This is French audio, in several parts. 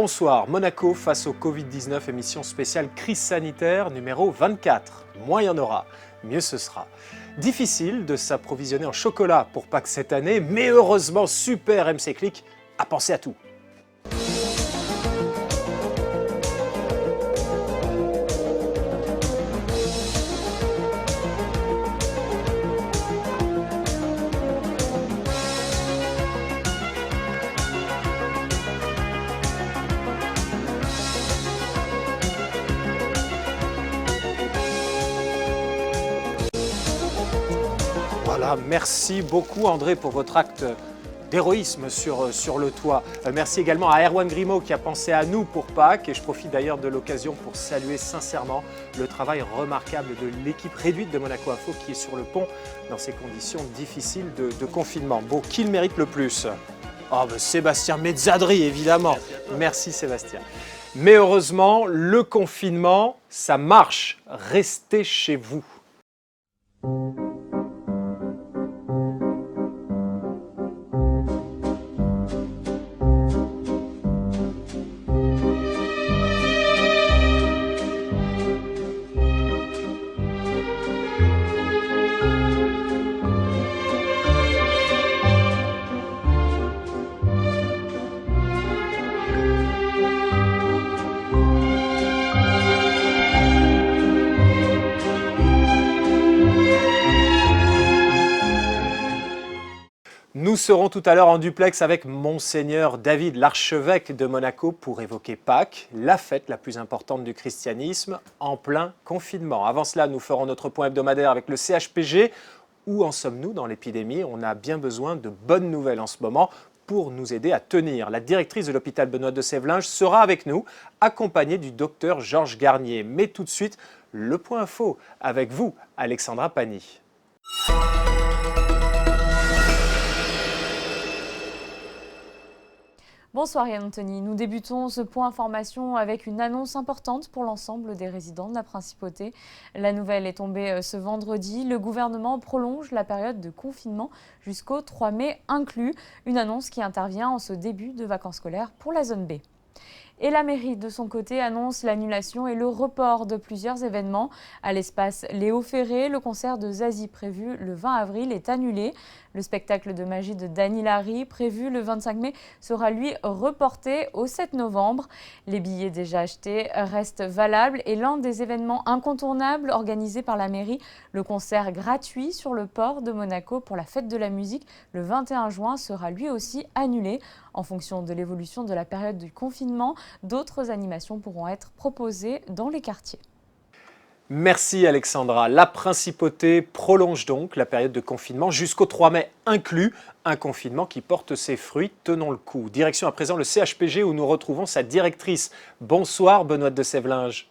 Bonsoir, Monaco face au Covid-19, émission spéciale crise sanitaire numéro 24. Moins il y en aura, mieux ce sera. Difficile de s'approvisionner en chocolat pour Pâques cette année, mais heureusement Super MC Click a pensé à tout. Voilà, merci beaucoup André pour votre acte d'héroïsme sur le toit. Merci également à Erwan Grimaud qui a pensé à nous pour Pâques et je profite d'ailleurs de l'occasion pour saluer sincèrement le travail remarquable de l'équipe réduite de Monaco Info qui est sur le pont dans ces conditions difficiles de confinement. Bon, qui le mérite le plus? Oh, ben Sébastien Mezzadri évidemment. Merci Sébastien. Mais heureusement, le confinement, ça marche. Restez chez vous. Nous serons tout à l'heure en duplex avec Monseigneur David, l'archevêque de Monaco, pour évoquer Pâques, la fête la plus importante du christianisme, en plein confinement. Avant cela, nous ferons notre point hebdomadaire avec le CHPG. Où en sommes-nous dans l'épidémie? On a bien besoin de bonnes nouvelles en ce moment pour nous aider à tenir. La directrice de l'hôpital Benoît de Sévlinges sera avec nous, accompagnée du docteur Georges Garnier. Mais tout de suite, le point info avec vous, Alexandra Pani. Bonsoir Yann Anthony, nous débutons ce point information avec une annonce importante pour l'ensemble des résidents de la Principauté. La nouvelle est tombée ce vendredi, le gouvernement prolonge la période de confinement jusqu'au 3 mai inclus, une annonce qui intervient en ce début de vacances scolaires pour la zone B. Et la mairie, de son côté, annonce l'annulation et le report de plusieurs événements. À l'espace Léo Ferré, le concert de Zazie prévu le 20 avril est annulé. Le spectacle de magie de Dany Larry, prévu le 25 mai, sera lui reporté au 7 novembre. Les billets déjà achetés restent valables et l'un des événements incontournables organisés par la mairie, le concert gratuit sur le port de Monaco pour la fête de la musique, le 21 juin, sera lui aussi annulé. En fonction de l'évolution de la période du confinement, d'autres animations pourront être proposées dans les quartiers. Merci Alexandra. La Principauté prolonge donc la période de confinement jusqu'au 3 mai inclus, un confinement qui porte ses fruits, tenons le coup. Direction à présent le CHPG où nous retrouvons sa directrice. Bonsoir Benoît de Sévlinges.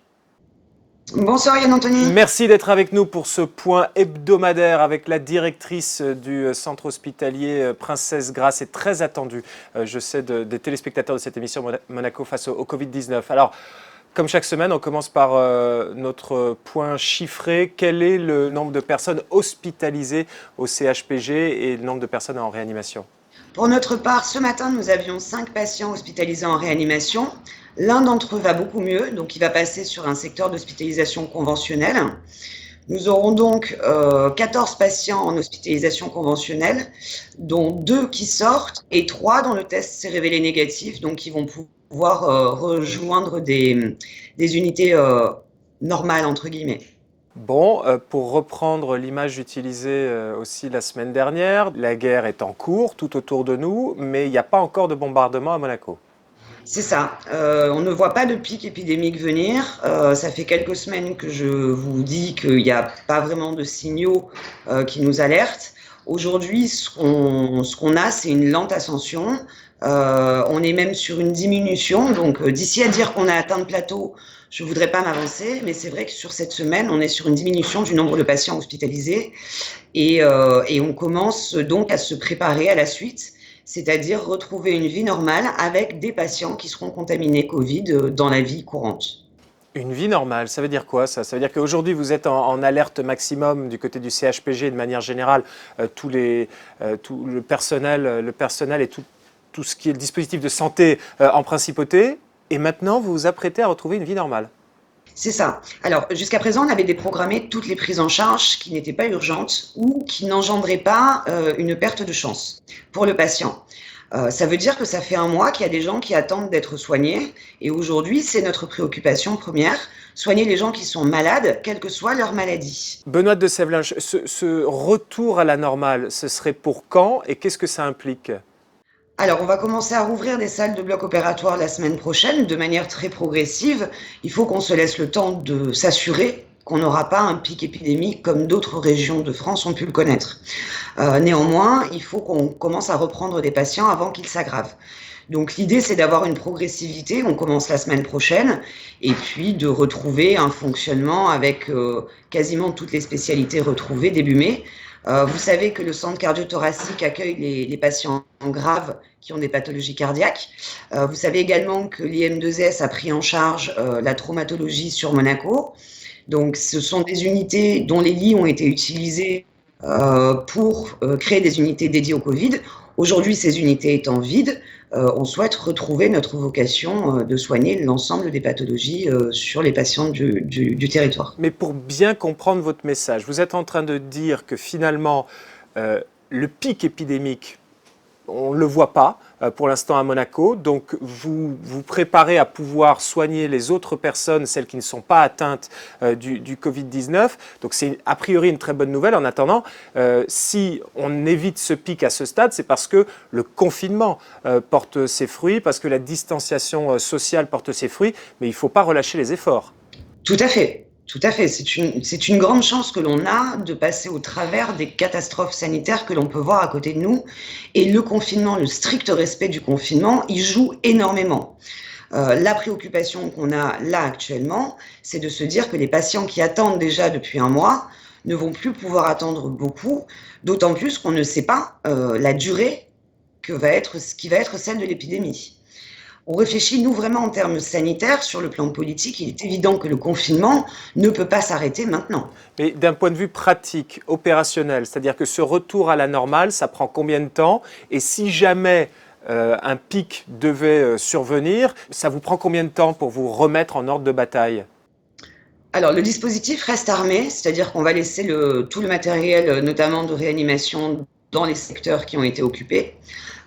Bonsoir Yann Anthony. Merci d'être avec nous pour ce point hebdomadaire avec la directrice du centre hospitalier Princesse Grasse. C'est très attendu, je sais, des téléspectateurs de cette émission Monaco face au Covid-19. Alors, comme chaque semaine, on commence par notre point chiffré. Quel est le nombre de personnes hospitalisées au CHPG et le nombre de personnes en réanimation? Pour notre part, ce matin, nous avions 5 patients hospitalisés en réanimation. L'un d'entre eux va beaucoup mieux, donc il va passer sur un secteur d'hospitalisation conventionnelle. Nous aurons donc 14 patients en hospitalisation conventionnelle, dont 2 qui sortent et 3 dont le test s'est révélé négatif, donc qui vont pouvoir rejoindre des unités normales, entre guillemets. Bon, pour reprendre l'image utilisée aussi la semaine dernière, la guerre est en cours tout autour de nous, mais il n'y a pas encore de bombardement à Monaco. C'est ça, on ne voit pas de pic épidémique venir, ça fait quelques semaines que je vous dis qu'il n'y a pas vraiment de signaux qui nous alertent. Aujourd'hui, ce qu'on a, c'est une lente ascension, on est même sur une diminution, donc d'ici à dire qu'on a atteint le plateau, je ne voudrais pas m'avancer, mais c'est vrai que sur cette semaine, on est sur une diminution du nombre de patients hospitalisés et on commence donc à se préparer à la suite. C'est-à-dire retrouver une vie normale avec des patients qui seront contaminés Covid dans la vie courante. Une vie normale, ça veut dire quoi ça? Ça veut dire qu'aujourd'hui vous êtes en alerte maximum du côté du CHPG de manière générale, tout le personnel et tout ce qui est le dispositif de santé en Principauté. Et maintenant, vous vous apprêtez à retrouver une vie normale. C'est ça. Alors, jusqu'à présent, on avait déprogrammé toutes les prises en charge qui n'étaient pas urgentes ou qui n'engendraient pas une perte de chance pour le patient. Ça veut dire que ça fait un mois qu'il y a des gens qui attendent d'être soignés et aujourd'hui, c'est notre préoccupation première, soigner les gens qui sont malades, quelle que soit leur maladie. Benoît de Sèvlinges, ce retour à la normale, ce serait pour quand et qu'est-ce que ça implique ? Alors, on va commencer à rouvrir des salles de bloc opératoire la semaine prochaine de manière très progressive. Il faut qu'on se laisse le temps de s'assurer qu'on n'aura pas un pic épidémique comme d'autres régions de France ont pu le connaître. Néanmoins, il faut qu'on commence à reprendre des patients avant qu'ils s'aggravent. Donc l'idée, c'est d'avoir une progressivité, on commence la semaine prochaine, et puis de retrouver un fonctionnement avec quasiment toutes les spécialités retrouvées début mai. Vous savez que le centre cardio-thoracique accueille les patients graves qui ont des pathologies cardiaques. Vous savez également que l'IM2S a pris en charge la traumatologie sur Monaco. Donc ce sont des unités dont les lits ont été utilisés pour créer des unités dédiées au Covid. Aujourd'hui, ces unités étant vides, on souhaite retrouver notre vocation de soigner l'ensemble des pathologies sur les patients du territoire. Mais pour bien comprendre votre message, vous êtes en train de dire que finalement, le pic épidémique, on ne le voit pas pour l'instant à Monaco, donc vous vous préparez à pouvoir soigner les autres personnes, celles qui ne sont pas atteintes du Covid-19. Donc c'est a priori une très bonne nouvelle. En attendant, si on évite ce pic à ce stade, c'est parce que le confinement porte ses fruits, parce que la distanciation sociale porte ses fruits, mais il ne faut pas relâcher les efforts. Tout à fait. Tout à fait. C'est une grande chance que l'on a de passer au travers des catastrophes sanitaires que l'on peut voir à côté de nous. Et le confinement, le strict respect du confinement, il joue énormément. La préoccupation qu'on a là actuellement, c'est de se dire que les patients qui attendent déjà depuis un mois ne vont plus pouvoir attendre beaucoup, d'autant plus qu'on ne sait pas la durée qui va être celle de l'épidémie. On réfléchit, nous, vraiment en termes sanitaires. Sur le plan politique, il est évident que le confinement ne peut pas s'arrêter maintenant. Mais d'un point de vue pratique, opérationnel, c'est-à-dire que ce retour à la normale, ça prend combien de temps ? Et si jamais un pic devait survenir, ça vous prend combien de temps pour vous remettre en ordre de bataille ? Alors, le dispositif reste armé, c'est-à-dire qu'on va laisser tout le matériel, notamment de réanimation, dans les secteurs qui ont été occupés,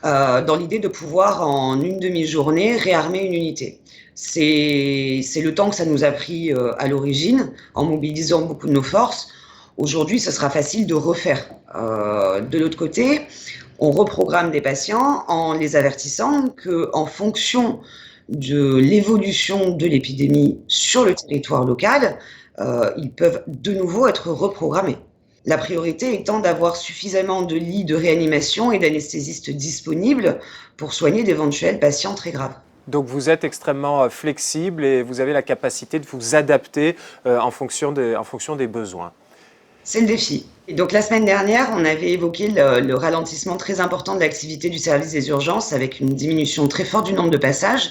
dans l'idée de pouvoir, en une demi-journée, réarmer une unité. C'est le temps que ça nous a pris à l'origine, en mobilisant beaucoup de nos forces. Aujourd'hui, ce sera facile de refaire. De l'autre côté, on reprogramme des patients en les avertissant qu'en fonction de l'évolution de l'épidémie sur le territoire local, ils peuvent de nouveau être reprogrammés. La priorité étant d'avoir suffisamment de lits de réanimation et d'anesthésistes disponibles pour soigner d'éventuels patients très graves. Donc vous êtes extrêmement flexible et vous avez la capacité de vous adapter en fonction des besoins. C'est le défi. Et donc la semaine dernière, on avait évoqué le ralentissement très important de l'activité du service des urgences avec une diminution très forte du nombre de passages.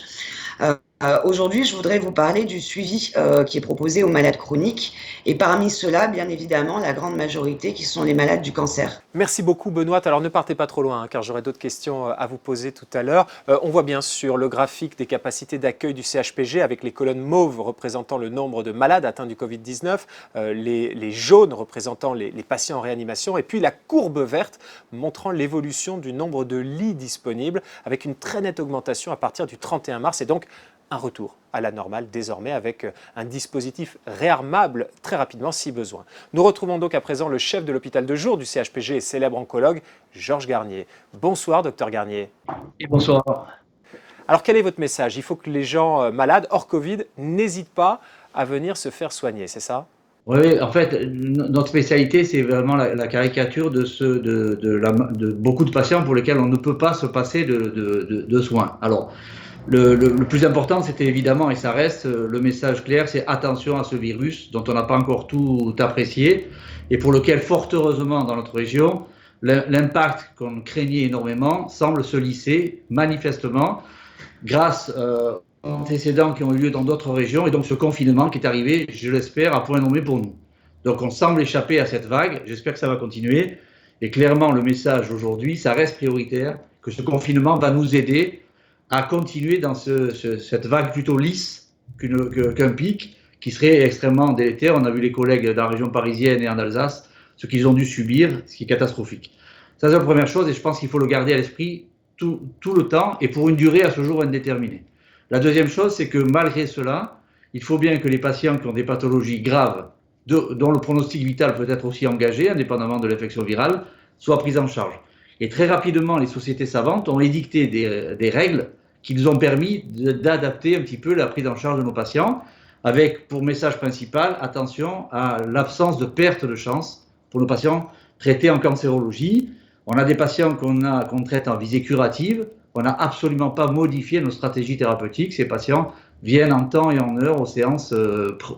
Aujourd'hui, je voudrais vous parler du suivi qui est proposé aux malades chroniques et parmi ceux-là, bien évidemment, la grande majorité qui sont les malades du cancer. Merci beaucoup Benoît. Alors ne partez pas trop loin car j'aurai d'autres questions à vous poser tout à l'heure. On voit bien sur le graphique des capacités d'accueil du CHPG avec les colonnes mauves représentant le nombre de malades atteints du Covid-19, les jaunes représentant les patients en réanimation et puis la courbe verte montrant l'évolution du nombre de lits disponibles avec une très nette augmentation à partir du 31 mars et donc un retour à la normale désormais avec un dispositif réarmable très rapidement si besoin. Nous retrouvons donc à présent le chef de l'hôpital de jour du CHPG et célèbre oncologue, Georges Garnier. Bonsoir docteur Garnier. Et bonsoir. Alors quel est votre message ? Il faut que les gens malades hors Covid n'hésitent pas à venir se faire soigner, c'est ça ? Oui, en fait, notre spécialité, c'est vraiment la caricature de beaucoup de patients pour lesquels on ne peut pas se passer de soins. Alors, le plus important, c'était évidemment, et ça reste, le message clair, c'est attention à ce virus dont on n'a pas encore tout apprécié et pour lequel, fort heureusement, dans notre région, l'impact qu'on craignait énormément semble se lisser manifestement grâce aux antécédents qui ont eu lieu dans d'autres régions et donc ce confinement qui est arrivé, je l'espère, à point nommé pour nous. Donc on semble échapper à cette vague, j'espère que ça va continuer et clairement le message aujourd'hui, ça reste prioritaire, que ce confinement va nous aider à continuer dans cette vague plutôt lisse qu'un pic qui serait extrêmement délétère. On a vu les collègues dans la région parisienne et en Alsace, ce qu'ils ont dû subir, ce qui est catastrophique. Ça, c'est la première chose, et je pense qu'il faut le garder à l'esprit tout le temps et pour une durée à ce jour indéterminée. La deuxième chose, c'est que malgré cela, il faut bien que les patients qui ont des pathologies graves, dont le pronostic vital peut être aussi engagé, indépendamment de l'infection virale, soient pris en charge. Et très rapidement, les sociétés savantes ont édicté des règles qui nous ont permis d'adapter un petit peu la prise en charge de nos patients, avec pour message principal, attention à l'absence de perte de chance pour nos patients traités en cancérologie. On a des patients qu'on traite en visée curative, on n'a absolument pas modifié nos stratégies thérapeutiques. Ces patients viennent en temps et en heure aux séances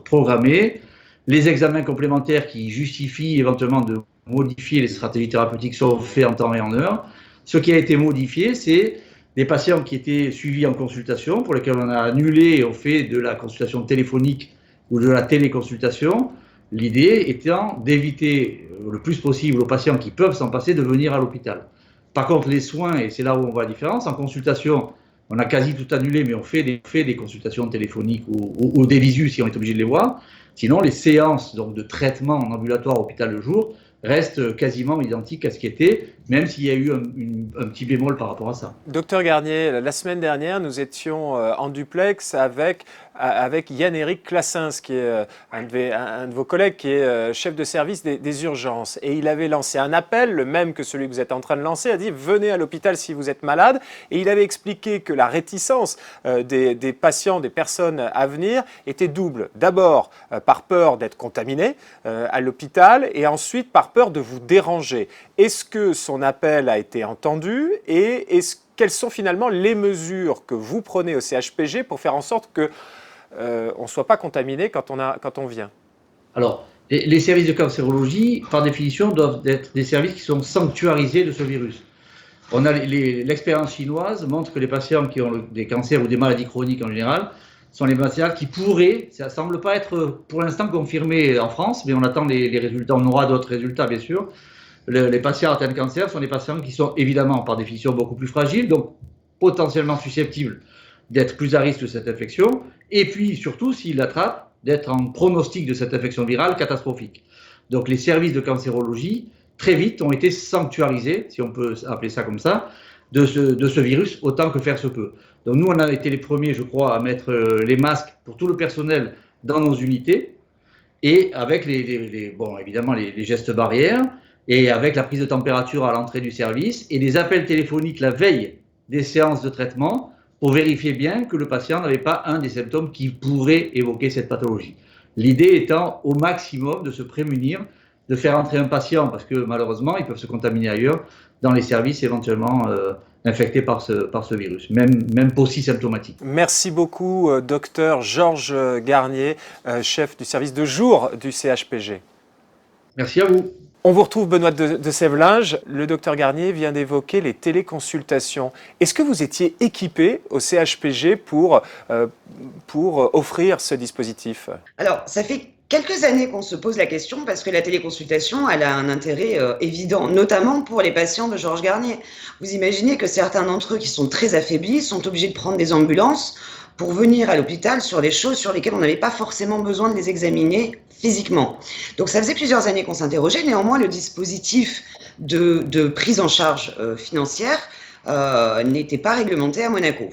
programmées. Les examens complémentaires qui justifient éventuellement de modifier les stratégies thérapeutiques sont faits en temps et en heure. Ce qui a été modifié, c'est des patients qui étaient suivis en consultation, pour lesquels on a annulé et on fait de la consultation téléphonique ou de la téléconsultation. L'idée étant d'éviter le plus possible aux patients qui peuvent s'en passer de venir à l'hôpital. Par contre, les soins, et c'est là où on voit la différence, en consultation, on a quasi tout annulé, mais on fait des consultations téléphoniques ou des visus si on est obligé de les voir. Sinon, les séances donc, de traitement en ambulatoire hôpital le jour restent quasiment identiques à ce qui était, même s'il y a eu un petit bémol par rapport à ça. Docteur Garnier, la semaine dernière, nous étions en duplex avec Yann-Éric Classens, qui est un de vos collègues, qui est chef de service des urgences. Et il avait lancé un appel, le même que celui que vous êtes en train de lancer, a dit « Venez à l'hôpital si vous êtes malade ». Et il avait expliqué que la réticence des patients, des personnes à venir, était double. D'abord, par peur d'être contaminé à l'hôpital, et ensuite par peur de vous déranger. Est-ce que son appel a été entendu et quelles sont finalement les mesures que vous prenez au CHPG pour faire en sorte qu'on ne soit pas contaminé quand on vient? Alors, les services de cancérologie, par définition, doivent être des services qui sont sanctuarisés de ce virus. L'expérience chinoise montre que les patients qui ont des cancers ou des maladies chroniques en général sont les patients qui pourraient, ça ne semble pas être pour l'instant confirmé en France, mais on attend les résultats, on aura d'autres résultats bien sûr. Les patients atteints de cancer sont des patients qui sont évidemment par définition beaucoup plus fragiles, donc potentiellement susceptibles d'être plus à risque de cette infection, et puis surtout s'ils l'attrapent, d'être en pronostic de cette infection virale catastrophique. Donc les services de cancérologie, très vite, ont été sanctuarisés, si on peut appeler ça comme ça, de ce virus, autant que faire se peut. Donc nous, on a été les premiers, je crois, à mettre les masques pour tout le personnel dans nos unités, et avec évidemment les gestes barrières, et avec la prise de température à l'entrée du service, et des appels téléphoniques la veille des séances de traitement, pour vérifier bien que le patient n'avait pas un des symptômes qui pourrait évoquer cette pathologie. L'idée étant au maximum de se prémunir, de faire entrer un patient, parce que malheureusement, ils peuvent se contaminer ailleurs, dans les services éventuellement infectés par ce virus, même pas aussi symptomatique. Merci beaucoup, docteur Georges Garnier, chef du service de jour du CHPG. Merci à vous. On vous retrouve, Benoît de Sèvelinges. Le docteur Garnier vient d'évoquer les téléconsultations. Est-ce que vous étiez équipé au CHPG pour offrir ce dispositif? Alors, ça fait quelques années qu'on se pose la question parce que la téléconsultation, elle a un intérêt évident, notamment pour les patients de Georges Garnier. Vous imaginez que certains d'entre eux qui sont très affaiblis sont obligés de prendre des ambulances pour venir à l'hôpital sur des choses sur lesquelles on n'avait pas forcément besoin de les examiner physiquement. Donc ça faisait plusieurs années qu'on s'interrogeait, néanmoins le dispositif de prise en charge financière n'était pas réglementé à Monaco.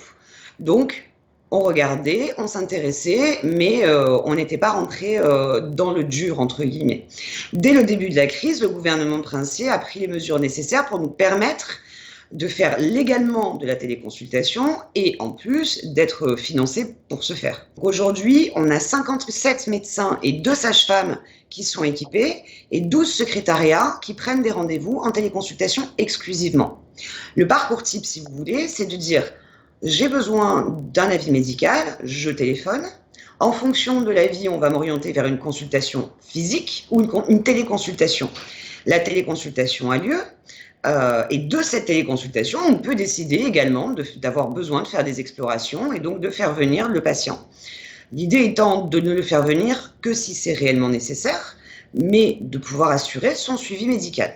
Donc on regardait, on s'intéressait, mais on n'était pas rentré dans le dur, entre guillemets. Dès le début de la crise, le gouvernement princier a pris les mesures nécessaires pour nous permettre de faire légalement de la téléconsultation et en plus d'être financé pour ce faire. Aujourd'hui, on a 57 médecins et 2 sages-femmes qui sont équipés et 12 secrétariats qui prennent des rendez-vous en téléconsultation exclusivement. Le parcours type, si vous voulez, c'est de dire j'ai besoin d'un avis médical, je téléphone. En fonction de l'avis, on va m'orienter vers une consultation physique ou une téléconsultation. La téléconsultation a lieu. Et de cette téléconsultation, on peut décider également d'avoir besoin de faire des explorations et donc de faire venir le patient. L'idée étant de ne le faire venir que si c'est réellement nécessaire, mais de pouvoir assurer son suivi médical.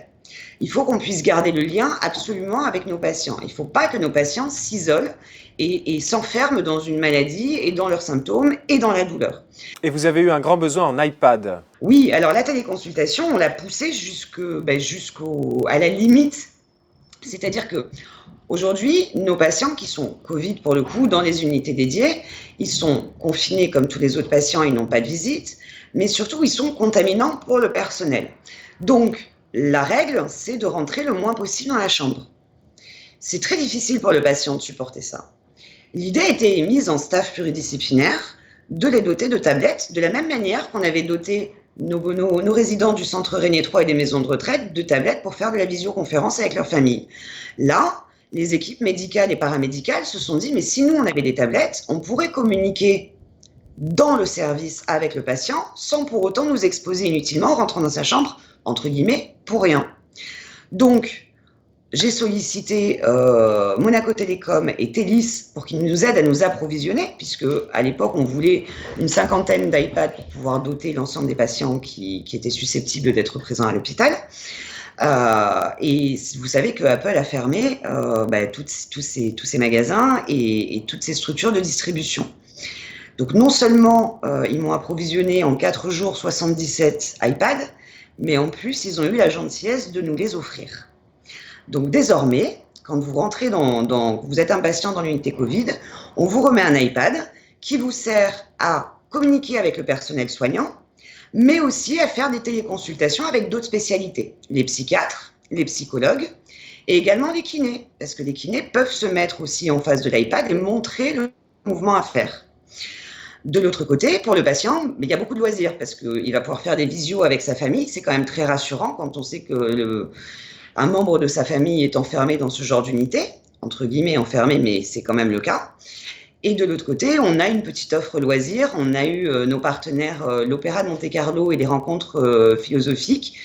Il faut qu'on puisse garder le lien absolument avec nos patients. Il ne faut pas que nos patients s'isolent et s'enferment dans une maladie et dans leurs symptômes et dans la douleur. Et vous avez eu un grand besoin en iPad. Oui, alors la téléconsultation, on l'a poussée à la limite. C'est-à-dire que aujourd'hui, nos patients qui sont Covid pour le coup dans les unités dédiées, ils sont confinés comme tous les autres patients, ils n'ont pas de visite, mais surtout ils sont contaminants pour le personnel. Donc la règle, c'est de rentrer le moins possible dans la chambre. C'est très difficile pour le patient de supporter ça. L'idée a été émise en staff pluridisciplinaire de les doter de tablettes, de la même manière qu'on avait doté nos résidents du centre Régnier 3 et des maisons de retraite de tablettes pour faire de la visioconférence avec leur famille. Là, les équipes médicales et paramédicales se sont dit, mais si nous, on avait des tablettes, on pourrait communiquer dans le service avec le patient sans pour autant nous exposer inutilement en rentrant dans sa chambre, entre guillemets, pour rien. Donc, j'ai sollicité Monaco Télécom et Télis pour qu'ils nous aident à nous approvisionner, puisque à l'époque, on voulait une 50aine d'iPads pour pouvoir doter l'ensemble des patients qui étaient susceptibles d'être présents à l'hôpital. Et vous savez que Apple a fermé tous ces magasins et toutes ces structures de distribution. Donc non seulement ils m'ont approvisionné en 4 jours 77 iPads, mais en plus ils ont eu la gentillesse de nous les offrir. Donc désormais, quand vous rentrez vous êtes un patient dans l'unité Covid, on vous remet un iPad qui vous sert à communiquer avec le personnel soignant, mais aussi à faire des téléconsultations avec d'autres spécialités, les psychiatres, les psychologues et également les kinés, parce que les kinés peuvent se mettre aussi en face de l'iPad et montrer le mouvement à faire. De l'autre côté, pour le patient, il y a beaucoup de loisirs, parce qu'il va pouvoir faire des visios avec sa famille, c'est quand même très rassurant quand on sait que un membre de sa famille est enfermé dans ce genre d'unité, entre guillemets enfermé, mais c'est quand même le cas. Et de l'autre côté, on a une petite offre loisirs. On a eu nos partenaires, l'Opéra de Monte-Carlo et les rencontres philosophiques,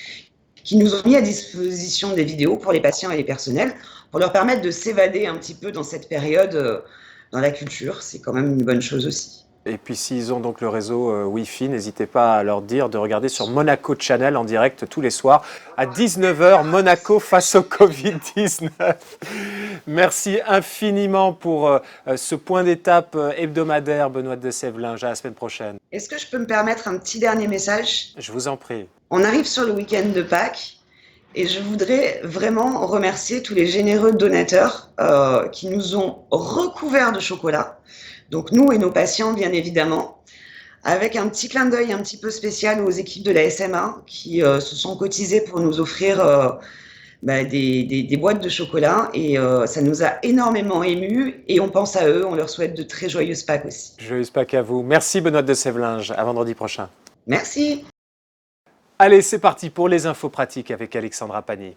qui nous ont mis à disposition des vidéos pour les patients et les personnels, pour leur permettre de s'évader un petit peu dans cette période dans la culture. C'est quand même une bonne chose aussi. Et puis s'ils ont donc le réseau Wi-Fi, n'hésitez pas à leur dire de regarder sur Monaco Channel en direct tous les soirs à 19h, Monaco face au Covid-19. Merci infiniment pour ce point d'étape hebdomadaire, Benoît de Sévelinge. À la semaine prochaine. Est-ce que je peux me permettre un petit dernier message ? Je vous en prie. On arrive sur le week-end de Pâques et je voudrais vraiment remercier tous les généreux donateurs qui nous ont recouverts de chocolat. Donc nous et nos patients, bien évidemment, avec un petit clin d'œil un petit peu spécial aux équipes de la SMA qui se sont cotisées pour nous offrir des boîtes de chocolat. Et ça nous a énormément émus et on pense à eux, on leur souhaite de très joyeuses Pâques aussi. Joyeuses Pâques à vous. Merci Benoît de Sévelinge. À vendredi prochain. Merci. Allez, c'est parti pour les infos pratiques avec Alexandra Pagny.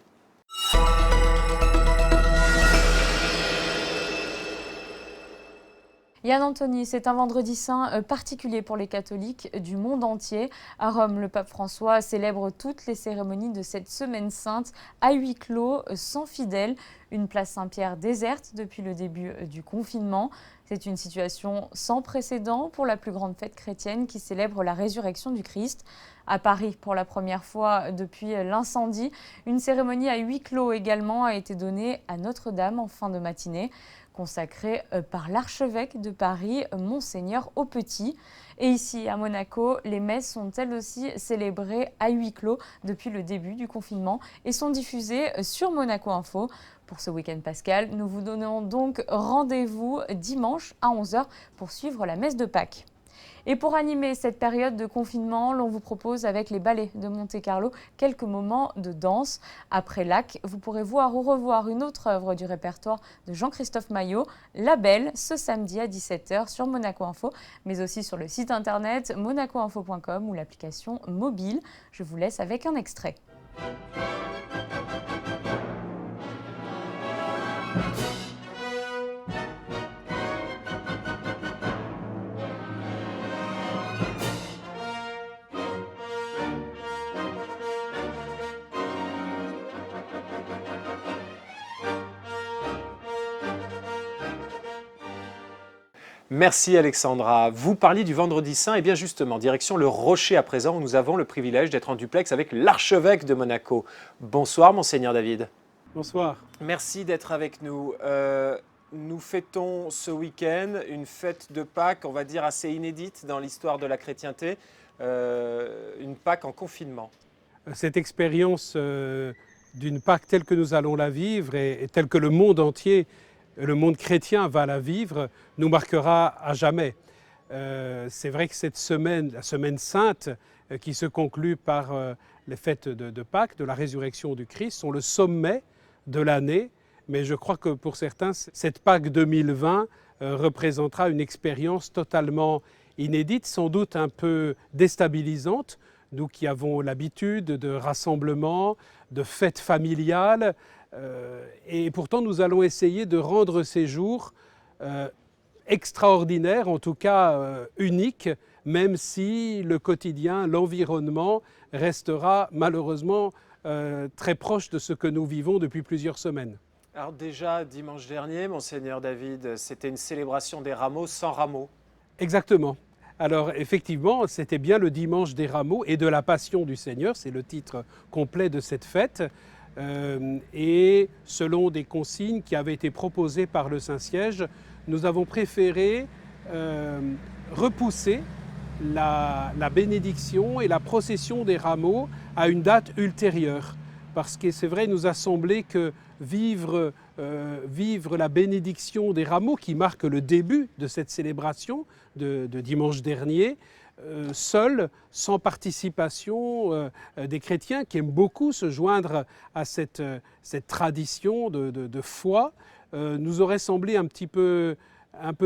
Yann Anthony, c'est un vendredi saint particulier pour les catholiques du monde entier. À Rome, le pape François célèbre toutes les cérémonies de cette semaine sainte à huis clos, sans fidèles. Une place Saint-Pierre déserte depuis le début du confinement. C'est une situation sans précédent pour la plus grande fête chrétienne qui célèbre la résurrection du Christ. À Paris, pour la première fois depuis l'incendie, une cérémonie à huis clos également a été donnée à Notre-Dame en fin de matinée, consacrée par l'archevêque de Paris, Monseigneur Aupetit. Et ici, à Monaco, les messes sont elles aussi célébrées à huis clos depuis le début du confinement et sont diffusées sur Monaco Info. Pour ce week-end pascal, nous vous donnons donc rendez-vous dimanche à 11h pour suivre la messe de Pâques. Et pour animer cette période de confinement, l'on vous propose avec les ballets de Monte-Carlo quelques moments de danse. Après Lac, vous pourrez voir ou revoir une autre œuvre du répertoire de Jean-Christophe Maillot, La Belle, ce samedi à 17h sur Monaco Info, mais aussi sur le site internet monacoinfo.com ou l'application mobile. Je vous laisse avec un extrait. Merci Alexandra. Vous parliez du Vendredi Saint, et bien justement, direction le Rocher à présent, où nous avons le privilège d'être en duplex avec l'archevêque de Monaco. Bonsoir Monseigneur David. Bonsoir. Merci d'être avec nous. Nous fêtons ce week-end une fête de Pâques, on va dire assez inédite dans l'histoire de la chrétienté, une Pâques en confinement. Cette expérience d'une Pâques telle que nous allons la vivre et telle que le monde entier, le monde chrétien va la vivre, nous marquera à jamais. C'est vrai que cette semaine, la semaine sainte, qui se conclut par les fêtes de Pâques, de la résurrection du Christ, sont le sommet de l'année. Mais je crois que pour certains, cette Pâques 2020 représentera une expérience totalement inédite, sans doute un peu déstabilisante. Nous qui avons l'habitude de rassemblements, de fêtes familiales, et pourtant nous allons essayer de rendre ces jours extraordinaires, en tout cas uniques, même si le quotidien, l'environnement restera malheureusement très proche de ce que nous vivons depuis plusieurs semaines. Alors déjà, dimanche dernier, Monseigneur David, c'était une célébration des rameaux sans rameaux. Exactement. Alors effectivement, c'était bien le dimanche des rameaux et de la Passion du Seigneur, c'est le titre complet de cette fête. Et selon des consignes qui avaient été proposées par le Saint-Siège, nous avons préféré repousser la bénédiction et la procession des rameaux à une date ultérieure. Parce que c'est vrai, il nous a semblé que vivre la bénédiction des rameaux, qui marque le début de cette célébration de dimanche dernier, seul, sans participation des chrétiens qui aiment beaucoup se joindre à cette tradition de foi, nous aurait semblé un peu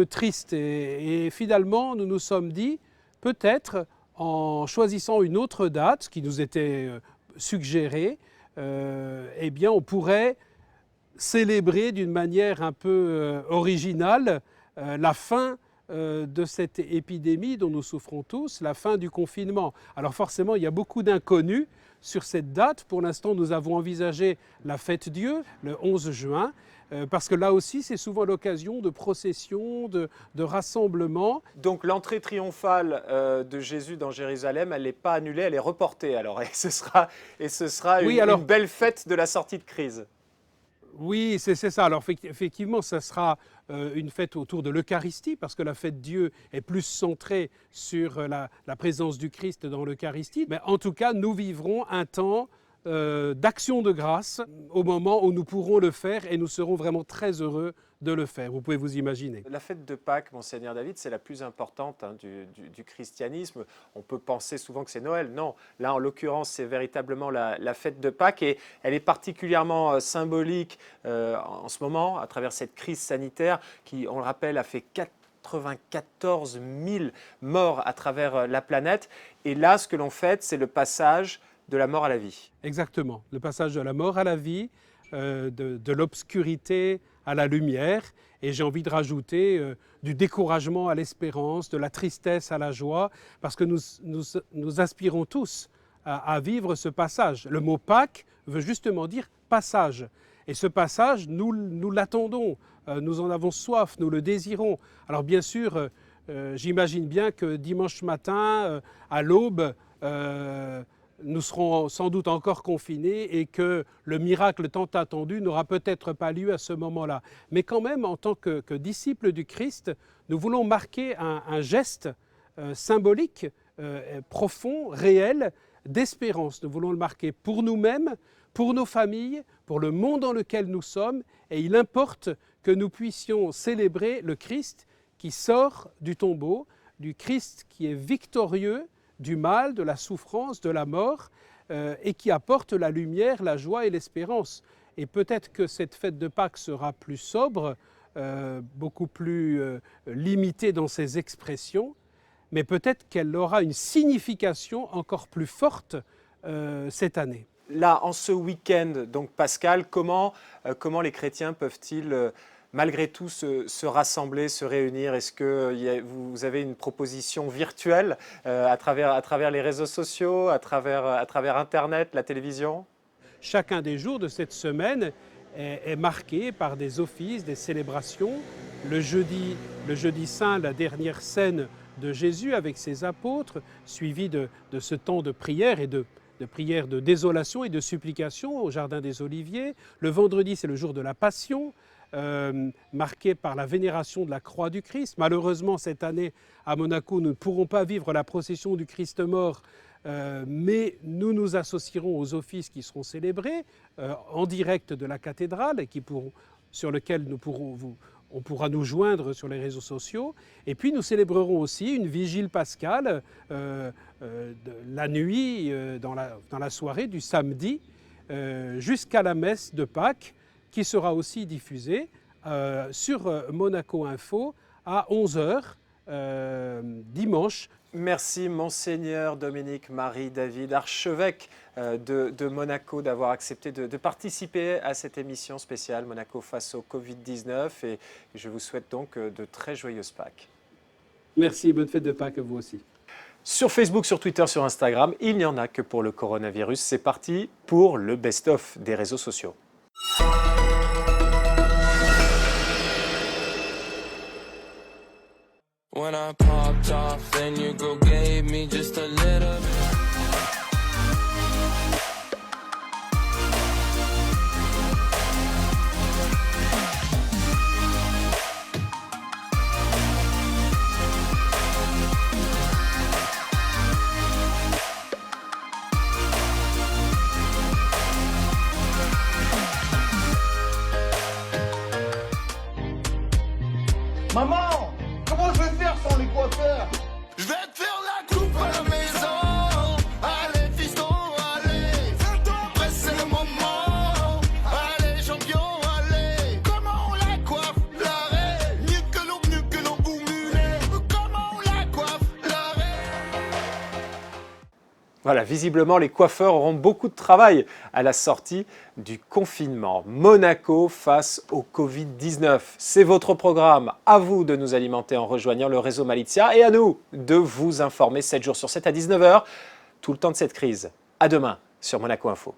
triste. Et finalement, nous nous sommes dit, peut-être en choisissant une autre date qui nous était suggérée, eh bien, on pourrait célébrer d'une manière un peu originale la fin de cette épidémie dont nous souffrons tous, la fin du confinement. Alors forcément, il y a beaucoup d'inconnus sur cette date. Pour l'instant, nous avons envisagé la fête Dieu, le 11 juin, parce que là aussi, c'est souvent l'occasion de processions, de rassemblements. Donc l'entrée triomphale de Jésus dans Jérusalem, elle n'est pas annulée, elle est reportée alors. Et ce sera une belle fête de la sortie de crise. Oui, c'est ça. Alors effectivement, ça sera une fête autour de l'Eucharistie, parce que la fête Dieu est plus centrée sur la présence du Christ dans l'Eucharistie. Mais en tout cas, nous vivrons un temps d'action de grâce au moment où nous pourrons le faire, et nous serons vraiment très heureux de le faire. Vous pouvez vous imaginer. La fête de Pâques, Monseigneur David, c'est la plus importante du christianisme. On peut penser souvent que c'est Noël. Non, là en l'occurrence, c'est véritablement la fête de Pâques, et elle est particulièrement symbolique en ce moment, à travers cette crise sanitaire qui, on le rappelle, a fait 94 000 morts à travers la planète. Et là, ce que l'on fête, c'est le passage de la mort à la vie. Exactement, le passage de la mort à la vie, de l'obscurité à la lumière, et j'ai envie de rajouter du découragement à l'espérance, de la tristesse à la joie, parce que nous aspirons tous à vivre ce passage. Le mot Pâques veut justement dire passage, et ce passage, nous l'attendons, nous en avons soif, nous le désirons. Alors bien sûr, j'imagine bien que dimanche matin, à l'aube, nous serons sans doute encore confinés et que le miracle tant attendu n'aura peut-être pas lieu à ce moment-là. Mais quand même, en tant que disciples du Christ, nous voulons marquer un geste symbolique, profond, réel, d'espérance. Nous voulons le marquer pour nous-mêmes, pour nos familles, pour le monde dans lequel nous sommes. Et il importe que nous puissions célébrer le Christ qui sort du tombeau, du Christ qui est victorieux du mal, de la souffrance, de la mort, et qui apporte la lumière, la joie et l'espérance. Et peut-être que cette fête de Pâques sera plus sobre, beaucoup plus limitée dans ses expressions, mais peut-être qu'elle aura une signification encore plus forte cette année. Là, en ce week-end, donc Pascal, comment les chrétiens peuvent-ils malgré tout se rassembler, se réunir? Est-ce que vous avez une proposition virtuelle à travers les réseaux sociaux, à travers Internet, la télévision? Chacun des jours de cette semaine est marqué par des offices, des célébrations le jeudi saint, la dernière scène de Jésus avec ses apôtres, suivi de ce temps de prière et de prière de désolation et de supplication au Jardin des Oliviers. Le vendredi, c'est le jour de la Passion, marqué par la vénération de la croix du Christ. Malheureusement, cette année, à Monaco, nous ne pourrons pas vivre la procession du Christ mort, mais nous nous associerons aux offices qui seront célébrés en direct de la cathédrale et sur lesquels on pourra nous joindre sur les réseaux sociaux. Et puis nous célébrerons aussi une vigile pascale la nuit, dans la soirée du samedi, jusqu'à la messe de Pâques, qui sera aussi diffusée sur Monaco Info à 11h dimanche. Merci Monseigneur Dominique Marie David, archevêque de Monaco, d'avoir accepté de participer à cette émission spéciale Monaco face au Covid-19 et je vous souhaite donc de très joyeuses Pâques. Merci, bonne fête de Pâques à vous aussi. Sur Facebook, sur Twitter, sur Instagram, il n'y en a que pour le coronavirus. C'est parti pour le best-of des réseaux sociaux. When I popped off, then your girl gave me just a little bit. Maman, comment je vais faire sans les coiffeurs? Je vais te faire la coupe à la maison. Allez fiston, allez. Fais-toi presser le moment. Allez champion, allez. Comment on la coiffe, l'arrêt. Mieux que l'on boumulait. Comment on la coiffe, l'arrêt. Voilà, visiblement, les coiffeurs auront beaucoup de travail à la sortie du confinement. Monaco face au Covid-19. C'est votre programme. À vous de nous alimenter en rejoignant le réseau Malizia et à nous de vous informer 7 jours sur 7 à 19h, tout le temps de cette crise. À demain sur Monaco Info.